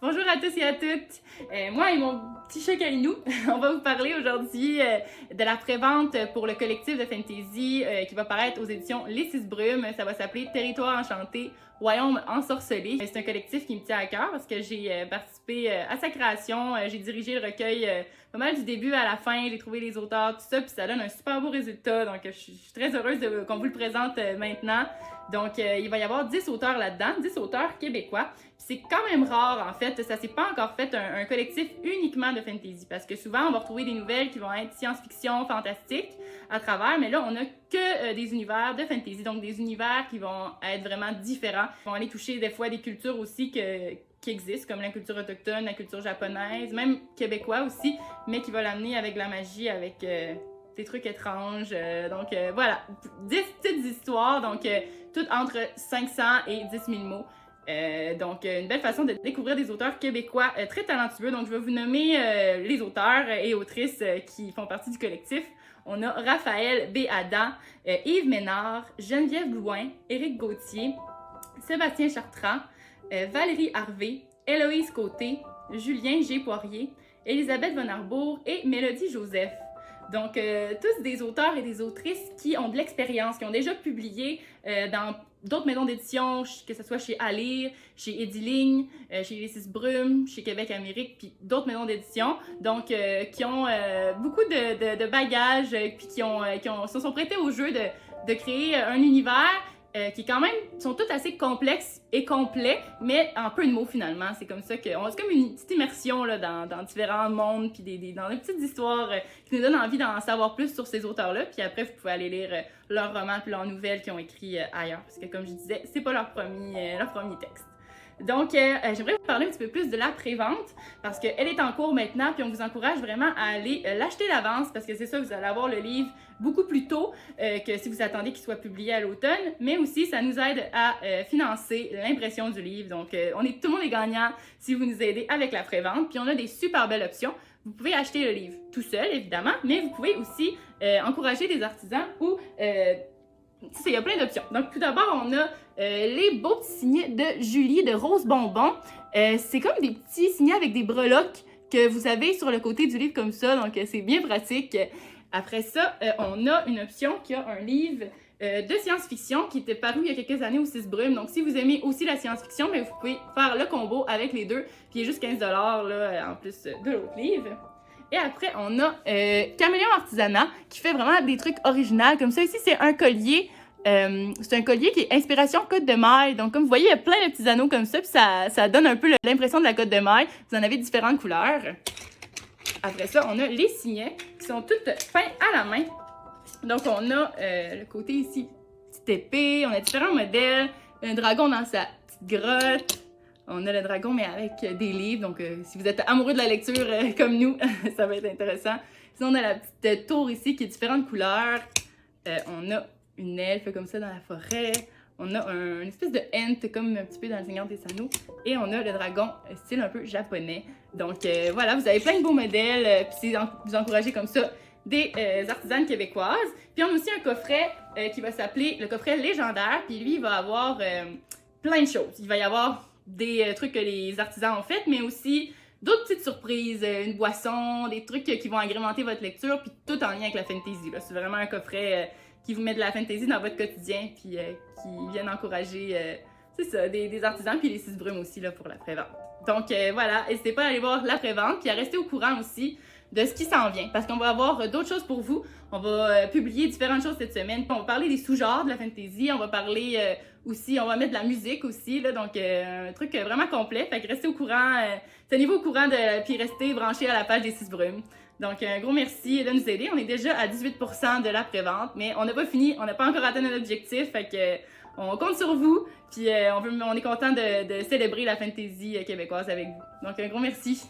Bonjour à tous et à toutes. Moi et mon petit chat Calinou, on va vous parler aujourd'hui de la prévente pour le collectif de fantasy qui va paraître aux éditions Les Six Brumes. Ça va s'appeler Territoire enchanté, Royaume ensorcelé. C'est un collectif qui me tient à cœur parce que j'ai participé à sa création. J'ai dirigé le recueil pas mal du début à la fin. J'ai trouvé les auteurs, tout ça, puis ça donne un super beau résultat. Donc, je suis très heureuse qu'on vous le présente maintenant. Donc, il va y avoir 10 auteurs là-dedans, 10 auteurs québécois. C'est quand même rare, en fait. Ça s'est pas encore fait un collectif uniquement de fantasy. Parce que souvent, on va retrouver des nouvelles qui vont être science-fiction, fantastique à travers. Mais là, on a que des univers de fantasy. Donc, des univers qui vont être vraiment différents. Ils vont aller toucher des fois des cultures aussi qui existent, comme la culture autochtone, la culture japonaise, même québécois aussi, mais qui va l'amener avec de la magie, avec des trucs étranges. Voilà, 10 petites histoires, donc toutes entre 500 et 10 000 mots. Une belle façon de découvrir des auteurs québécois très talentueux. Donc, je vais vous nommer les auteurs et autrices qui font partie du collectif. On a Raphaël B. Adam, Yves Ménard, Geneviève Blouin, Éric Gauthier, Sébastien Chartrand, Valérie Harvey, Héloïse Côté, Julien G. Poirier, Elisabeth Von Arbour et Mélodie Joseph. Donc, tous des auteurs et des autrices qui ont de l'expérience, qui ont déjà publié dans d'autres maisons d'édition, que ce soit chez Alire, chez Ediling, chez Les Six Brumes, chez Québec Amérique, puis d'autres maisons d'édition. Donc, qui ont beaucoup de bagages, puis qui se sont prêtés au jeu de créer un univers qui quand même sont tous assez complexes et complets, mais en peu de mots finalement. C'est comme ça c'est comme une petite immersion là, dans différents mondes, puis dans des petites histoires qui nous donnent envie d'en savoir plus sur ces auteurs-là. Puis après, vous pouvez aller lire leurs romans puis leurs nouvelles qu'ils ont écrits ailleurs, parce que comme je disais, c'est pas leur premier texte. Donc, j'aimerais vous parler un petit peu plus de la prévente parce qu'elle est en cours maintenant, puis on vous encourage vraiment à aller l'acheter d'avance parce que c'est ça, vous allez avoir le livre beaucoup plus tôt que si vous attendez qu'il soit publié à l'automne, mais aussi ça nous aide à financer l'impression du livre. Donc, tout le monde est gagnant si vous nous aidez avec la prévente, puis on a des super belles options. Vous pouvez acheter le livre tout seul, évidemment, mais vous pouvez aussi encourager des artisans ou il y a plein d'options. Donc, tout d'abord, on a les beaux petits signets de Julie de Rose Bonbon. C'est comme des petits signets avec des breloques que vous avez sur le côté du livre comme ça. Donc, c'est bien pratique. Après ça, on a une option qui a un livre de science-fiction qui était paru il y a quelques années au Six Brumes. Donc, si vous aimez aussi la science-fiction, mais vous pouvez faire le combo avec les deux. Puis, il y a juste 15$ là, en plus de l'autre livre. Et après, on a Caméléon Artisanat qui fait vraiment des trucs originaux. Comme ça, ici, c'est un collier. C'est un collier qui est inspiration Côte de Maille. Donc, comme vous voyez, il y a plein de petits anneaux comme ça. Puis ça donne un peu l'impression de la Côte de Maille. Vous en avez différentes couleurs. Après ça, on a les signets qui sont toutes peints à la main. Donc, on a le côté ici, petite épée. On a différents modèles. Un dragon dans sa petite grotte. On a le dragon, mais avec des livres. Donc, si vous êtes amoureux de la lecture comme nous, ça va être intéressant. Sinon, on a la petite tour ici qui est différentes couleurs. On a une elfe comme ça dans la forêt. On a une espèce de ent comme un petit peu dans le Seigneur des Anneaux. Et on a le dragon style un peu japonais. Donc, voilà, vous avez plein de beaux modèles. Puis, vous encouragez comme ça des artisanes québécoises. Puis, on a aussi un coffret qui va s'appeler le coffret légendaire. Puis, lui, il va avoir plein de choses. Il va y avoir des trucs que les artisans ont fait, mais aussi d'autres petites surprises, une boisson, des trucs qui vont agrémenter votre lecture, puis tout en lien avec la fantasy. C'est vraiment un coffret qui vous met de la fantasy dans votre quotidien, puis qui vient encourager, des artisans, puis les Six Brumes aussi là, pour la prévente. Donc voilà, n'hésitez pas à aller voir la prévente, puis à rester au courant aussi de ce qui s'en vient, parce qu'on va avoir d'autres choses pour vous. On va publier différentes choses cette semaine. On va parler des sous-genres de la fantasy, on va parler aussi, on va mettre de la musique aussi, là, donc un truc vraiment complet. Fait que restez au courant, tenez-vous au courant, puis restez branchés à la page des Six Brumes. Donc un gros merci de nous aider. On est déjà à 18% de la prévente, mais on n'a pas fini, on n'a pas encore atteint notre objectif, fait que on compte sur vous, puis on est content de célébrer la fantasy québécoise avec vous. Donc un gros merci.